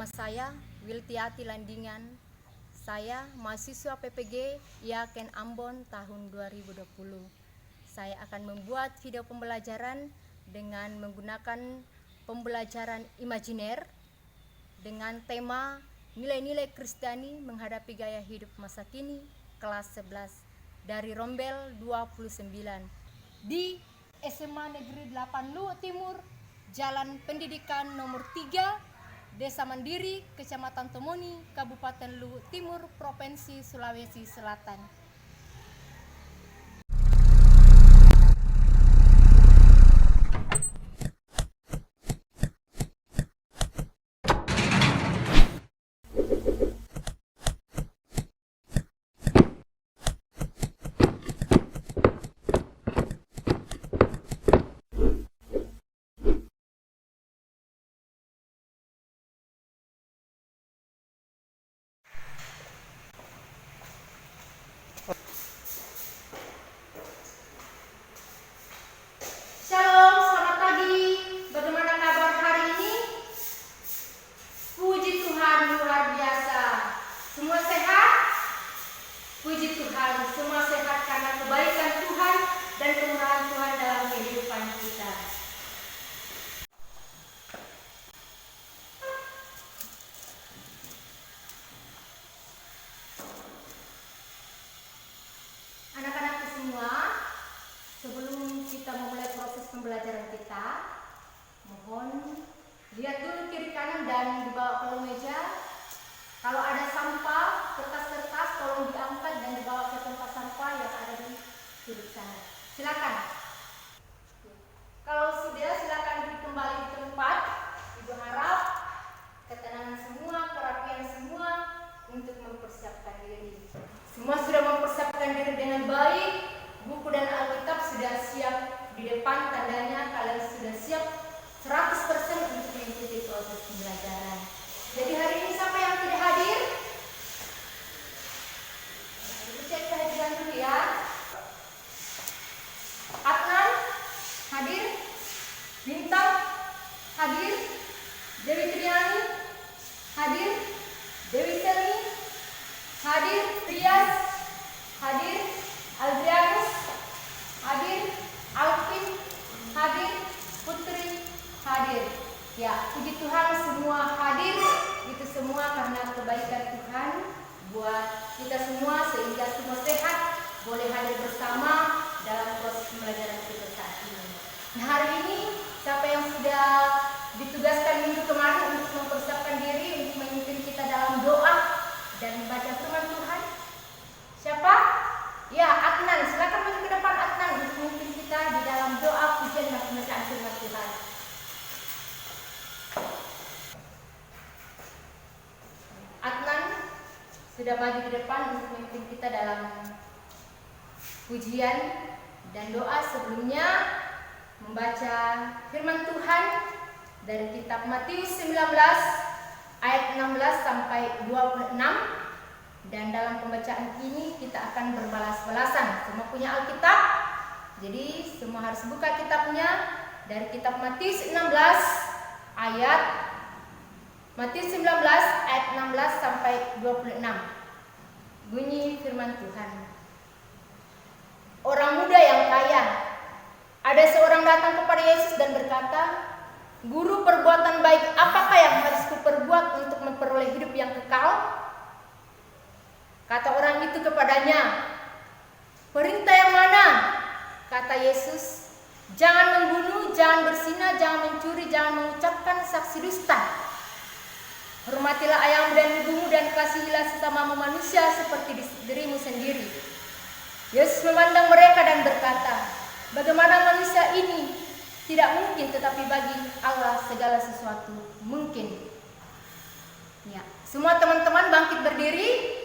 Nama saya Wiltiati Landingan. Saya mahasiswa PPG Yaken Ambon tahun 2020. Saya akan membuat video pembelajaran dengan menggunakan pembelajaran imajiner dengan tema nilai-nilai Kristiani menghadapi gaya hidup masa kini, kelas 11 dari Rombel 29 di SMA Negeri 8 Luwu Timur, Jalan Pendidikan nomor 3, Desa Mandiri, Kecamatan Tomoni, Kabupaten Luwu Timur, Provinsi Sulawesi Selatan. Shalom, selamat pagi. Bagaimana kabar hari ini? Puji Tuhan, luar biasa. Semua sehat? Puji Tuhan, semua sehat karena kebaikan Tuhan dan kemurahan Tuhan dalam kehidupan kita. Anak-anakku semua, sebelum kita memulai proses pembelajaran kita, mohon lihat dulu kiri kanan dan dibawa ke meja. Kalau ada sampah, kertas-kertas tolong diangkat dan dibawa ke tempat sampah yang ada di sudut sana. Silakan. Kalau sudah, silakan kembali di tempat. Ibu harap ketenangan semua, kerapian semua untuk mempersiapkan diri. Semua sudah mempersiapkan diri dengan baik. Buku dan Alkitab sudah siap di depan, tandanya kalian sudah siap 100% untuk mengikuti proses pembelajaran. Jadi hari ini siapa yang tidak hadir? Kita cek kehadiran dulu ya. Adnan hadir, Bintang hadir, Dewi Triani hadir, Dewi Selmi hadir, Rias hadir, Aldrianus hadir, Alvin hadir, Putri hadir. Ya, puji Tuhan semua hadir. Itu semua karena kebaikan Tuhan buat kita semua sehingga semua sehat, boleh hadir bersama dalam proses pembelajaran kita saat ini. Nah, hari ini siapa yang sudah ditugaskan minggu kemarin untuk mempersiapkan diri untuk memimpin kita dalam doa dan membaca firman Tuhan? Siapa? Ya, Adnan. Silakan maju ke depan Adnan untuk memimpin kita di dalam doa pujian dan pembacaan firman Tuhan. Adnan sudah maju di depan untuk memimpin kita dalam pujian dan doa. Sebelumnya membaca firman Tuhan dari kitab Matius 19 ayat 16 sampai 26. Dan dalam pembacaan ini kita akan berbalas-balasan. Semua punya Alkitab, jadi semua harus buka kitabnya dari kitab Matius 19 ayat 16 sampai 26. Bunyi firman Tuhan. Orang muda yang kaya. Ada seorang datang kepada Yesus dan berkata, "Guru, perbuatan baik apakah yang harus kuperbuat untuk memperoleh hidup yang kekal?" Kata orang itu kepadanya, "Perintah yang mana?" Kata Yesus, "Jangan membunuh, jangan berzina, jangan mencuri, jangan mengucapkan saksi dusta. Hormatilah ayahmu dan ibumu dan kasihilah sesamamu manusia seperti dirimu sendiri." Yesus memandang mereka dan berkata, "Bagaimana manusia ini tidak mungkin, tetapi bagi Allah segala sesuatu mungkin." Ya, semua teman-teman bangkit berdiri.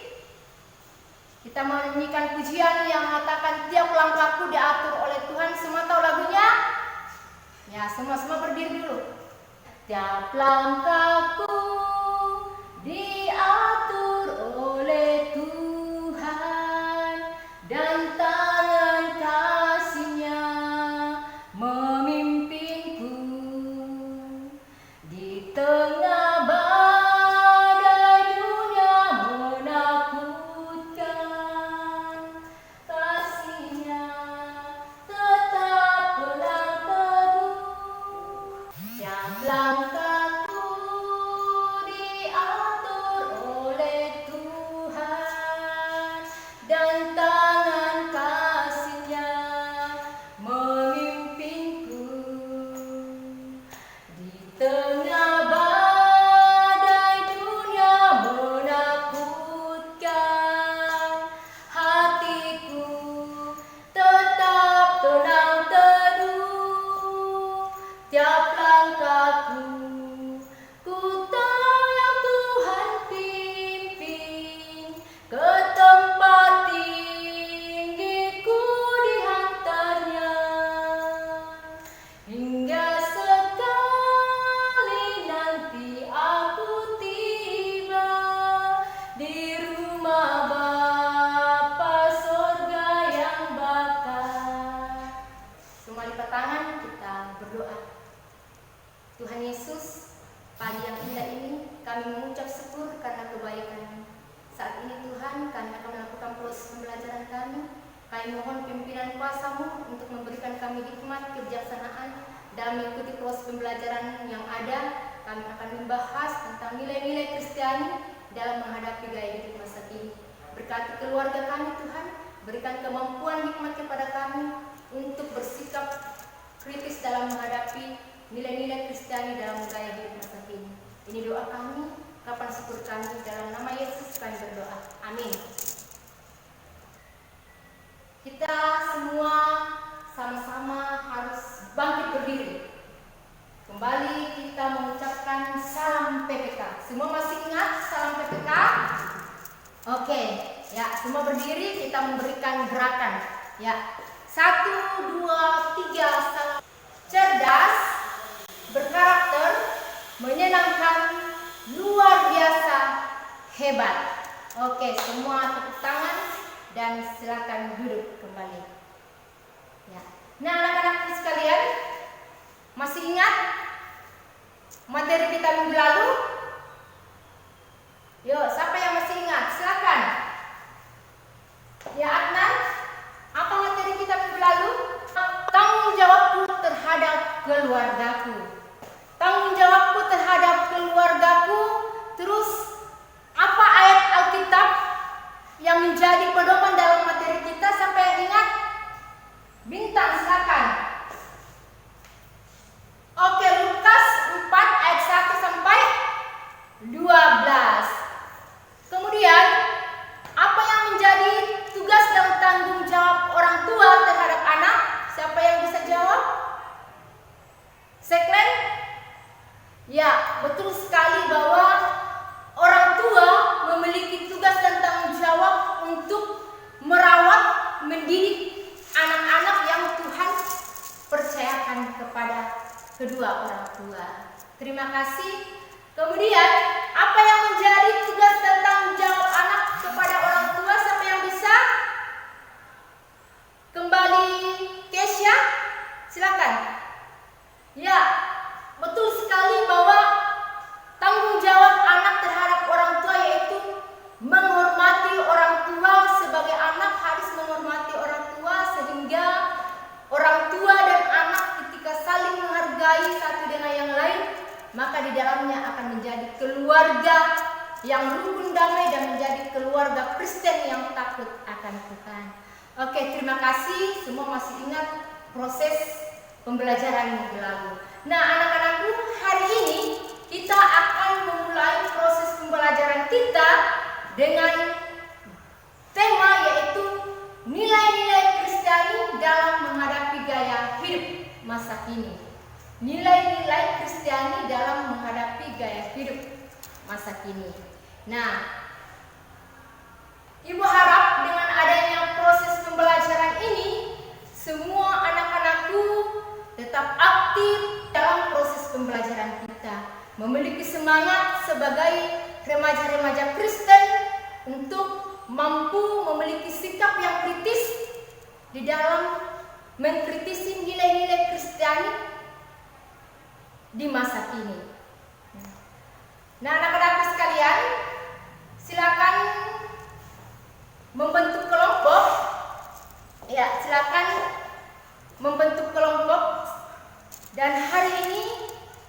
Kita menyanyikan pujian yang mengatakan tiap langkahku diatur oleh Tuhan. Semua tahu lagunya? Ya, semua berdiri dulu. Tiap langkahku diatur oleh Tuhan dan tangan kasih-Nya memimpinku di tengah badai. kami mengucap syukur karena kebaikan. Saat ini Tuhan, kami akan melakukan proses pembelajaran kami. Kami mohon pimpinan kuasa-Mu untuk memberikan kami hikmat kebijaksanaan dalam mengikuti proses pembelajaran yang ada. Kami akan membahas tentang nilai-nilai Kristiani dalam menghadapi gaya hidup masa kini. Berkati keluarga kami Tuhan, berikan kemampuan hikmat kepada kami untuk bersikap kritis dalam menghadapi nilai-nilai Kristiani dalam gaya hidup masa kini. Ini doa kami, ucapan syukur kami, dalam nama Yesus kami berdoa. Amin. Kita semua sama-sama harus bangkit berdiri. Kembali kita mengucapkan salam PPK. Semua masih ingat salam PPK? Oke, ya, semua berdiri, kita memberikan gerakan. Ya, 1, 2, 3, salam. Cerdas, berkarakter, menyenangkan, luar biasa, hebat. Oke, semua tepuk tangan dan silakan duduk kembali. Ya. Nah, anak-anak sekalian, masih ingat materi kita minggu lalu? Yuk, siapa yang masih ingat? Silakan. Ya, Adnan, apa materi kita minggu lalu? Tanggung jawabku terhadap keluargaku. Tanggung jawabku terhadap keluargaku. Terus, apa ayat Alkitab yang menjadi pedoman dalam materi kita? Siapa yang ingat? Bintang, silakan. Oke, Lukas 4 ayat 1 sampai 12. Kemudian, apa yang menjadi tugas dan tanggung jawab orang tua terhadap anak? Siapa yang bisa jawab? Seklen? Ya, betul sekali bahwa orang tua memiliki tugas dan tanggung jawab untuk merawat, mendidik anak-anak yang Tuhan percayakan kepada kedua orang tua. Terima kasih. Kemudian, apa yang menjadi tugas dan tanggung jawab anak kepada orang tua? Siapa yang bisa? Kembali Kesya, silakan. Ya, betul sekali bahwa tanggung jawab anak terhadap orang tua yaitu menghormati orang tua. Sebagai anak harus menghormati orang tua sehingga orang tua dan anak ketika saling menghargai satu dengan yang lain, maka di dalamnya akan menjadi keluarga yang rukun damai dan menjadi keluarga Kristen yang takut akan Tuhan. Oke, terima kasih. Semua masih ingat proses pembelajaran minggu lalu. Nah, anak-anakku, hari ini kita akan memulai proses pembelajaran kita dengan tema yaitu nilai-nilai Kristiani dalam menghadapi gaya hidup masa kini. Nilai-nilai Kristiani dalam menghadapi gaya hidup masa kini. Nah, Ibu harap dengan adanya proses pembelajaran ini, semua anak-anakku tetap aktif dalam proses pembelajaran kita, memiliki semangat sebagai remaja-remaja Kristen untuk mampu memiliki sikap yang kritis di dalam mengkritisi nilai-nilai Kristiani di masa kini. Nah, anak-anak sekalian, silakan membentuk kelompok. Ya, silakan membentuk kelompok. Dan hari ini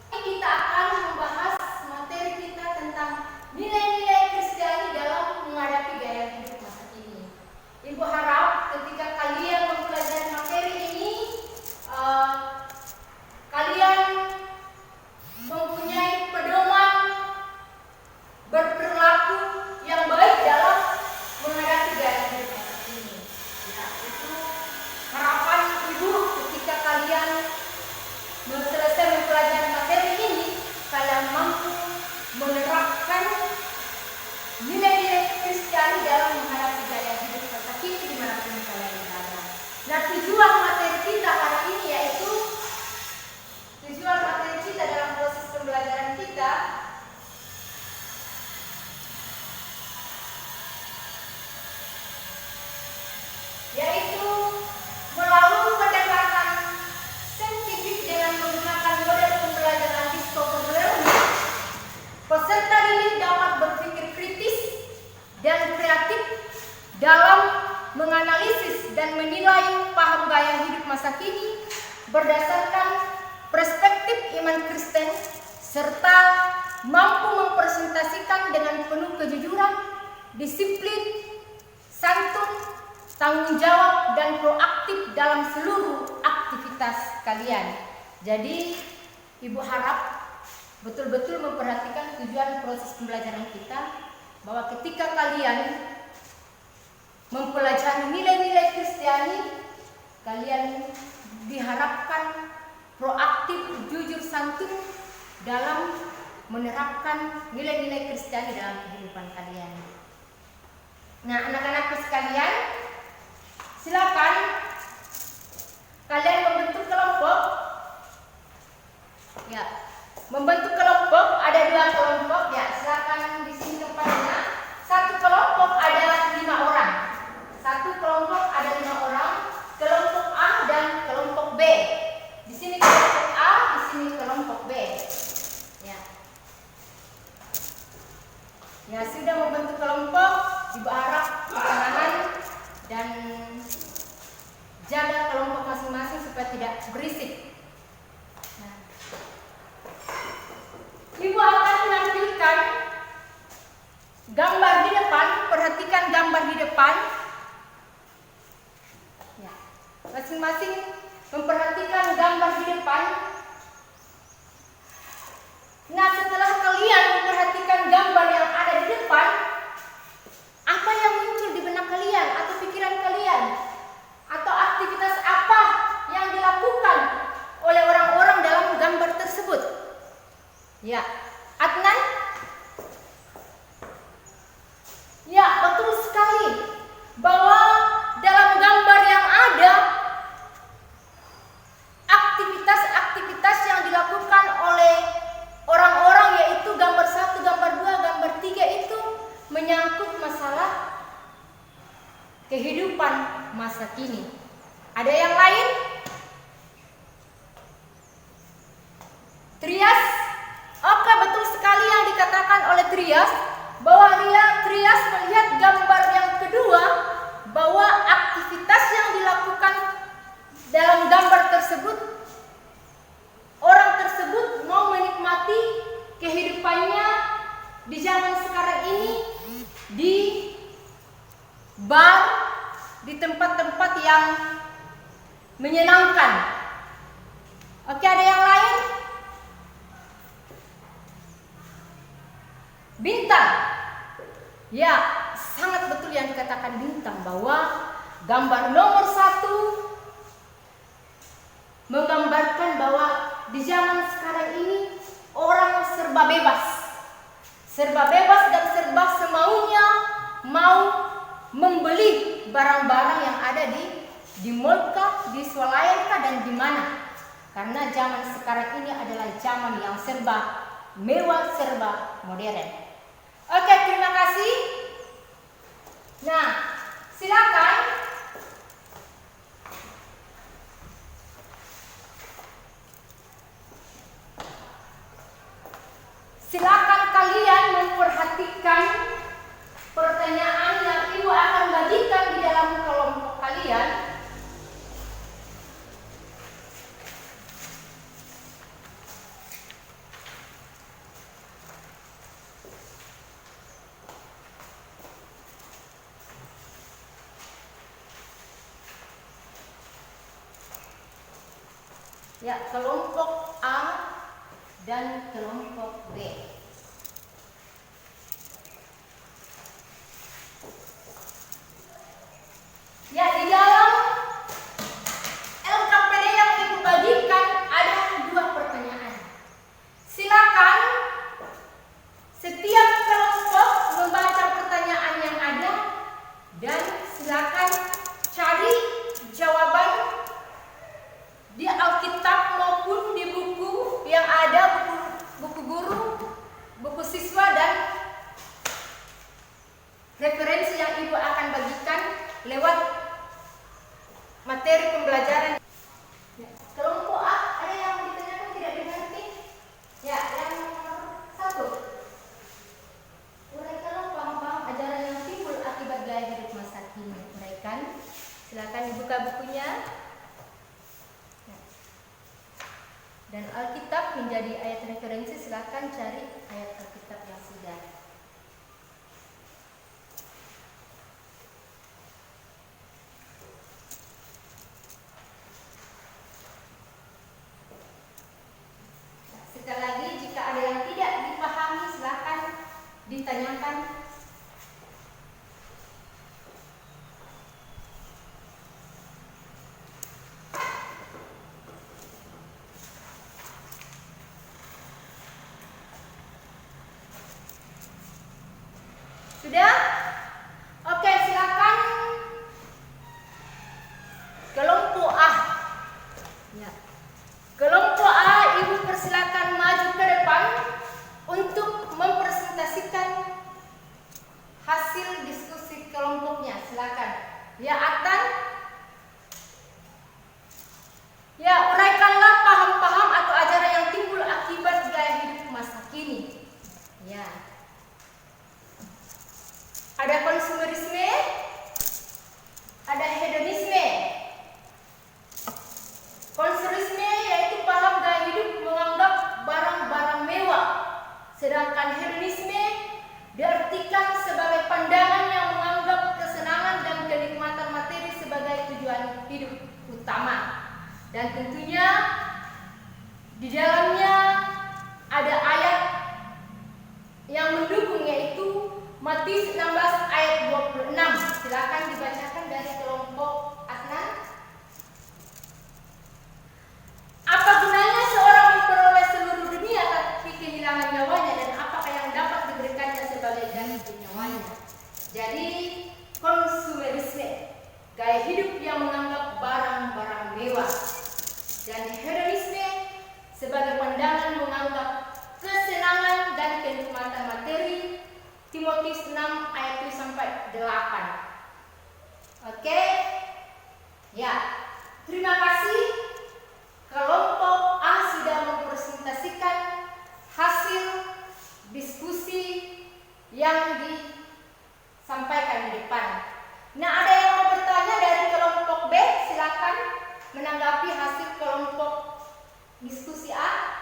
kita akan membahas materi kita tentang nilai-nilai Kristiani dalam menghadapi gaya hidup masa kini. Ibu harap ketika kalian mempelajari materi ini, kalian mempunyai pedoman berperilaku yang baik dalam menghadapi gaya hidup masa kini. Ya, itu harapan ibu ketika kalian selesai mempelajari materi ini, kalian menilai paham gaya hidup masa kini berdasarkan perspektif iman Kristen serta mampu mempresentasikan dengan penuh kejujuran, disiplin, santun, tanggung jawab, dan proaktif dalam seluruh aktivitas kalian. Jadi, Ibu harap betul-betul memperhatikan tujuan proses pembelajaran kita, bahwa ketika kalian mempelajari nilai-nilai Kristiani, kalian diharapkan proaktif, jujur, santun dalam menerapkan nilai-nilai Kristiani dalam kehidupan kalian. Nah, anak-anakku sekalian, silakan kalian membentuk kelompok. Ya, membentuk kelompok, ada 2 kelompok. Ya, silakan di sini tempatnya. Satu kelompok ada 5 orang. Satu kelompok ada 5 orang. Kelompok A dan kelompok B. Di sini kelompok A, di sini kelompok B. Ya. Ya, sudah membentuk kelompok. Ibu harap pertengahan dan jaga kelompok masing-masing supaya tidak berisik. Nah. Ibu akan menampilkan gambar di depan. Perhatikan gambar di depan. Ya. Masing-masing memperhatikan gambar di depan. Nah, setelah kalian memperhatikan gambar yang ada di depan, apa yang muncul di benak kalian atau pikiran kalian? Atau aktivitas apa yang dilakukan oleh orang-orang dalam gambar tersebut? Ya, Adnan? Ya, betul sekali bahwa dalam gambar yang ada aktivitas-aktivitas yang dilakukan oleh orang-orang, yaitu gambar 1, gambar 2, gambar 3 itu menyangkut masalah kehidupan masa kini. Ada yang lain? Trias? Oke, betul sekali yang dikatakan oleh Trias, bahwa Trias melihat gambar yang kedua, bahwa aktivitas yang dilakukan dalam gambar tersebut, orang tersebut mau menikmati kehidupannya di zaman sekarang ini di bar, di tempat-tempat yang menyenangkan. Oke, ada yang lain? Bintang. Ya, sangat betul yang dikatakan Bintang, bahwa gambar nomor 1 menggambarkan bahwa di zaman sekarang ini orang serba bebas. Serba bebas dan serba semaunya, mau membeli barang-barang yang ada di mall kah, di swalayan kah, dan di mana. Karena zaman sekarang ini adalah zaman yang serba mewah, serba modern. Oke, terima kasih. Nah, silakan. Silakan kalian memperhatikan pertanyaan yang Ibu akan bagikan di dalam kelompok kalian. Ya, kelompok A dan kelompok B. Ya, di dalam LKPD yang Ibu bagikan ada 2 pertanyaan. Silakan setiap kelompok membaca pertanyaan yang ada dan silakan cari jawaban di Alkitab maupun di buku yang ada, buku guru buka bukunya. Dan Alkitab menjadi ayat referensi, silakan cari ayat Alkitab yang sudah. Nah, sekali lagi, jika ada yang tidak dipahami, silakan ditanyakan. Sudah? Oke, silakan kelompok A. Ya. Kelompok A, Ibu persilakan maju ke depan untuk mempresentasikan hasil diskusi kelompoknya. Silakan. Ya, Atan. Ya, uraikanlah paham-paham atau ajaran yang timbul akibat gaya hidup masa kini. Ya. Ada konsumerisme, ada hedonisme. Konsumerisme yaitu paham gaya hidup menganggap barang-barang mewah, sedangkan hedonisme diartikan sebagai pandangan yang menganggap kesenangan dan kenikmatan materi sebagai tujuan hidup utama. Dan tentunya di dalamnya ada ayat yang mendukung, yaitu Matius 16 ayat 26. Silakan dibacakan dari kelompok Adnan. Apa gunanya seorang memperoleh seluruh dunia tapi kehilangan nyawanya, dan apakah yang dapat diberikannya sebagai ganti nyawanya? Jadi konsumerisme, gaya hidup yang menganggap barang-barang mewah, dan hedonisme sebagai pandangan menganggap kesenangan dan kenikmatan materi. Timotius 6 ayat 7 sampai 8. Oke. Ya. Terima kasih. Kelompok A sudah mempresentasikan hasil diskusi yang disampaikan di depan. Nah, ada yang mau bertanya dari kelompok B? Silakan menanggapi hasil kelompok diskusi A.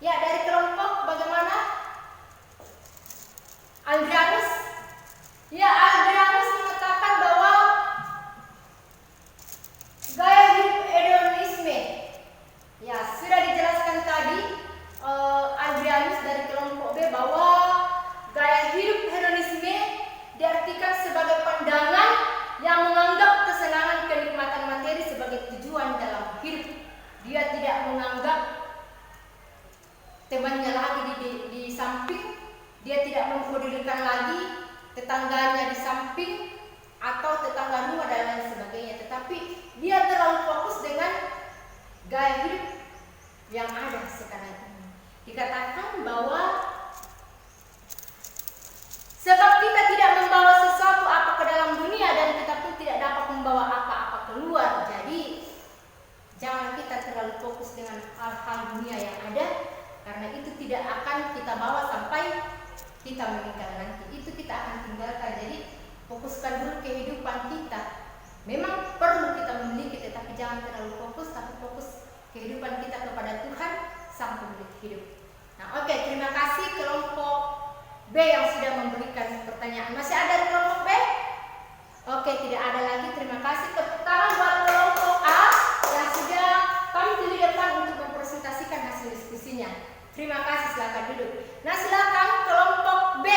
Ya, dari kelompok bagaimana? Adrianus? Ya, Adrianus mengatakan bahwa gaya hidup hedonisme, ya sudah dijelaskan tadi Adrianus dari kelompok B, bahwa gaya hidup hedonisme diartikan sebagai pandangan yang menganggap kesenangan kenikmatan materi sebagai tujuan dalam hidup. Dia tidak menganggap temannya lagi di samping. Dia tidak mempedulikan lagi tetangganya di samping atau tetangga rumah dan lain sebagainya, tetapi dia terlalu fokus dengan gaya hidup yang ada sekarang ini. Dikatakan bahwa sebab kita tidak membawa sesuatu apa ke dalam dunia, dan kita pun tidak dapat membawa apa-apa keluar. Jadi jangan kita terlalu fokus dengan hal-hal dunia yang ada, karena itu tidak akan kita bawa sampai kita meninggal nanti. Itu kita akan tinggalkan. Jadi fokuskan dulu kehidupan kita. Memang perlu kita memiliki, tetapi jangan terlalu fokus, tapi fokus kehidupan kita kepada Tuhan sang pemilik hidup. Nah, oke, terima kasih kelompok B yang sudah memberikan pertanyaan. Masih ada di kelompok B? Oke, tidak ada lagi. Terima kasih. Tepuk tangan buat kelompok A yang sudah tampil di depan untuk mempresentasikan hasil diskusinya. Terima kasih, silakan duduk. Nah, silakan kelompok B.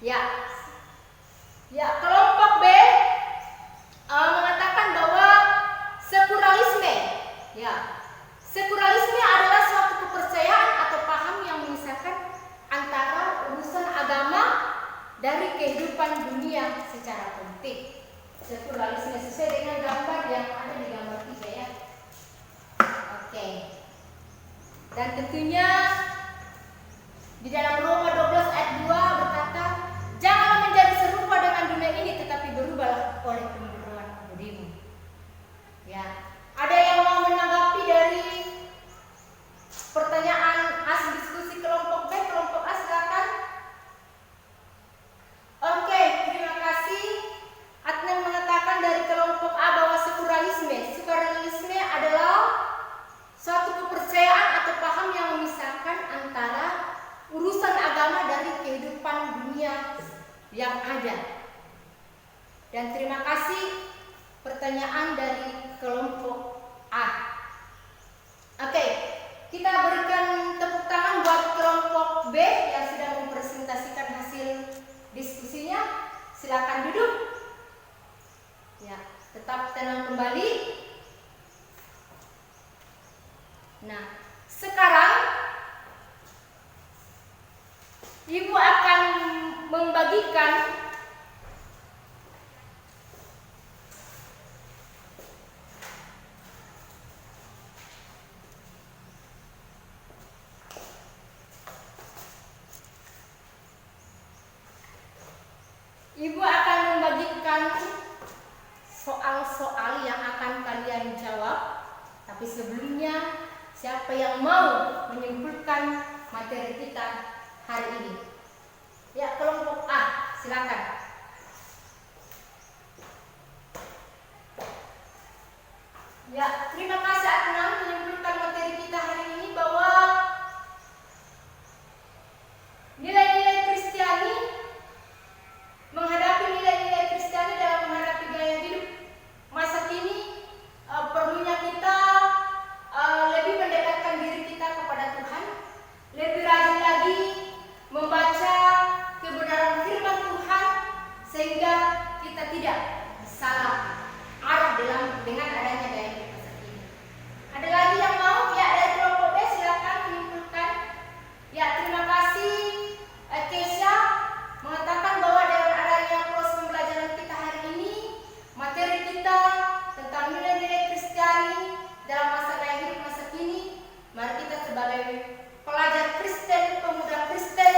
Ya, kelompok B mengatakan bahwa sekularilisme. Ya, sekularilisme adalah suatu kepercayaan atau paham yang memisahkan antara urusan agama dari kehidupan dunia secara politik. Sekularilisme sesuai dengan gambar yang ada di gambar 3 ya. Oke. Dan tentunya di dalam Roma 12 ayat 2 berkata, janganlah menjadi serupa dengan dunia ini, tetapi berubahlah oleh pembaharuan budimu. Ya, ada yang mau menanggapi dari pertanyaan hasil diskusi kelompok B, kelompok A, silakan. Oke, terima kasih. yang ada. Dan terima kasih pertanyaan dari kelompok A. Oke, kita berikan tepuk tangan buat kelompok B yang sudah mempresentasikan hasil diskusinya. Silakan duduk. Ya, tetap tenang kembali. Nah, sekarang Ibu akan membagikan soal-soal yang akan kalian jawab. Tapi sebelumnya, siapa yang mau menyimpulkan materi kita hari ini? Ya, kelompok A, silakan. Ya, terima kasih Adnan menyimpulkan materi kita hari ini bahwa nilai-nilai Kristiani, menghadapi nilai-nilai Kristiani dalam menghadapi gaya hidup masa kini, perlunya kita lebih mendekatkan diri kita kepada Tuhan, lebih rajin lagi membaca kebenaran firman Tuhan sehingga kita tidak salah arah dengan adanya gaya hidup masa kini. Ada lagi yang mau? Ya, dari kelompok B silakan menyimpulkan. Ya, terima kasih Kesha mengatakan bahwa dengan adanya proses pembelajaran kita hari ini, materi kita tentang nilai-nilai Kristiani dalam masa gaya hidup masa kini, mari kita sebagai pelajar Kristen, pemuda Kristen,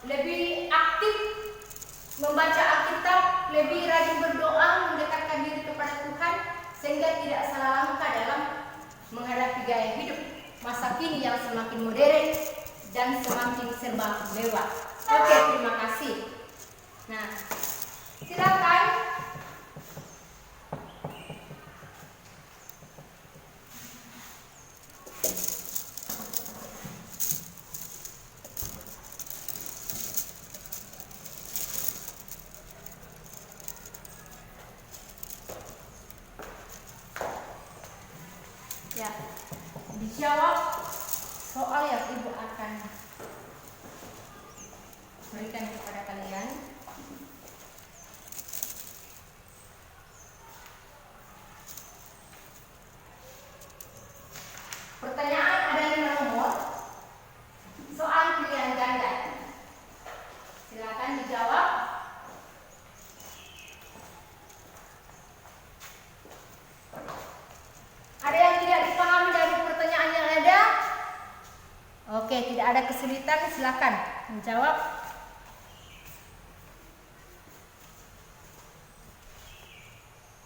lebih aktif membaca Alkitab, lebih rajin berdoa, mendekatkan diri kepada Tuhan, sehingga tidak salah langkah dalam menghadapi gaya hidup masa kini yang semakin modern dan semakin serba mewah. Oke, terima kasih. Nah, silakan. Ya, dijawab soal yang Ibu akan berikan kepada kalian. Pertanyaan ada 5 nomor, soal pilihan ganda. Silakan dijawab. Ada yang tidak dipahami dari pertanyaan yang ada? Oke, tidak ada kesulitan, silakan menjawab.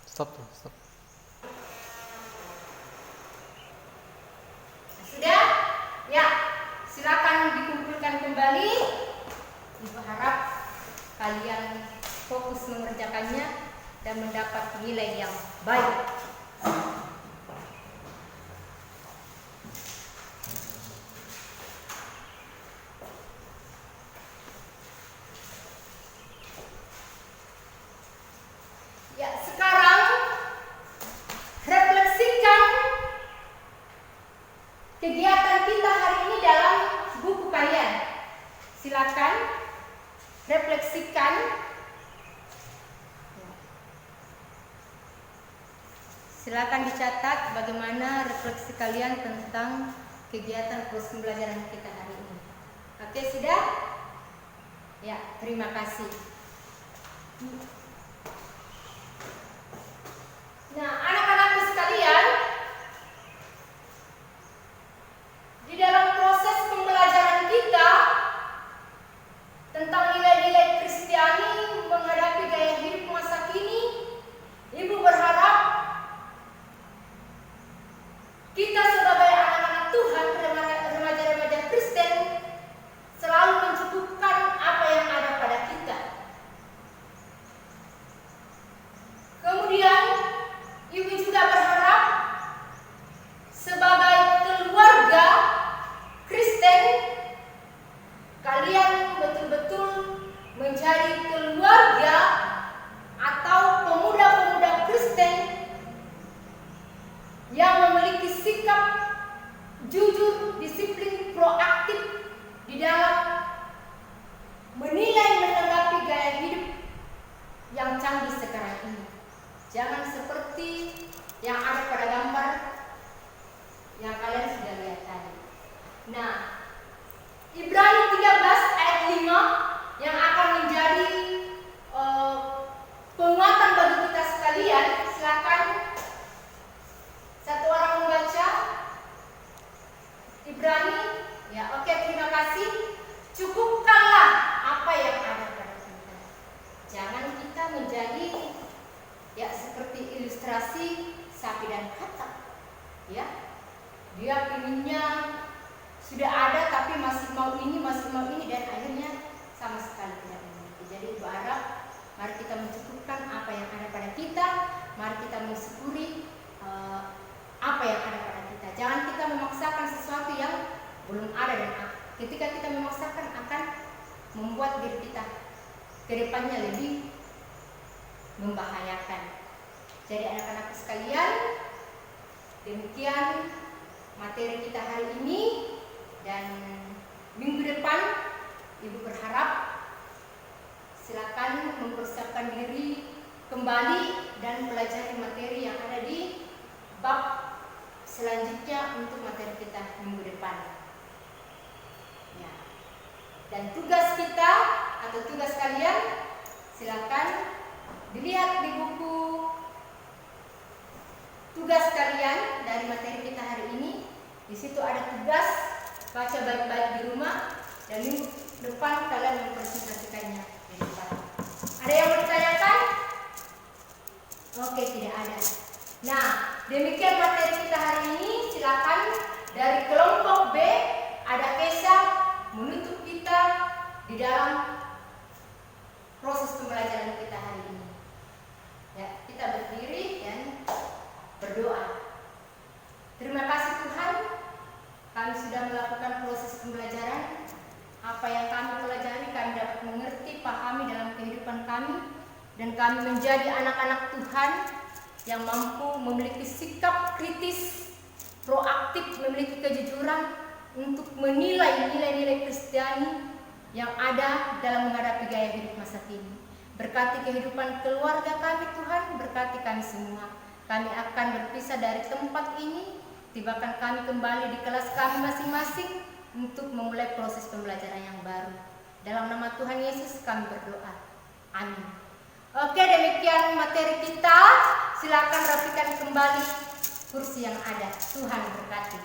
Stop. Sudah? Ya, silakan dikumpulkan kembali. Ibu harap kalian fokus mengerjakannya dan mendapat nilai yang baik. Ya, sekarang refleksikan kegiatan kita hari ini dalam buku kalian. Silakan refleksikan. Silakan dicatat bagaimana refleksi kalian tentang kegiatan proses pembelajaran kita hari ini. Oke, sudah? Ya, terima kasih. Nah, anak-anakku sekalian, di dalam proses pembelajaran kita tentang nilai-nilai Kristiani menghadapi gaya hidup masa kini, Ibu berharap kita sebagai anak-anak Tuhan, remaja-remaja Kristen, selalu mencukupkan apa yang ada pada kita. Kemudian Ibu yang ada pada gambar yang kalian sudah lihat tadi. Nah, Ibrani 13 ayat 5 yang akan menjadi penguatan bagi kita sekalian. Silakan satu orang membaca Ibrani. Ya, oke, terima kasih. Cukupkanlah apa yang ada pada kita. Jangan kita menjadi ya seperti ilustrasi sapi dan katak. Ya, dia pinginnya sudah ada tapi masih mau ini dan akhirnya sama sekali tidak memiliki. Jadi Ibu harap mari kita mencukupkan apa yang ada pada kita, mari kita mensyukuri apa yang ada pada kita. Jangan kita memaksakan sesuatu yang belum ada, dan ketika kita memaksakan akan membuat diri kita ke depannya lebih membahayakan. Jadi anak-anak sekalian, demikian materi kita hari ini, dan minggu depan Ibu berharap silakan mempersiapkan diri kembali dan pelajari materi yang ada di bab selanjutnya untuk materi kita minggu depan. Ya. Dan tugas kita atau tugas kalian silakan dilihat di buku tugas kalian dari materi kita hari ini. Di situ ada tugas, baca baik-baik di rumah, dan minggu depan kalian mempresentasikannya di depan. Ada yang mau ditanyakan? Oke, tidak ada. Nah, demikian materi kita hari ini. Silakan dari kelompok B ada Kesha menutup kita di dalam proses pembelajaran kita hari ini. Ya, kita berdiri dan berdoa. Terima kasih Tuhan, kami sudah melakukan proses pembelajaran. Apa yang kami pelajari kami dapat mengerti, pahami dalam kehidupan kami, dan kami menjadi anak-anak Tuhan yang mampu memiliki sikap kritis, proaktif, memiliki kejujuran untuk menilai nilai-nilai Kristiani yang ada dalam menghadapi gaya hidup masa kini. Berkati kehidupan keluarga kami Tuhan, berkati kami semua. Kami akan berpisah dari tempat ini, tibakan kami kembali di kelas kami masing-masing untuk memulai proses pembelajaran yang baru. Dalam nama Tuhan Yesus kami berdoa. Amin. Oke, demikian materi kita. Silakan rapikan kembali kursi yang ada. Tuhan berkati.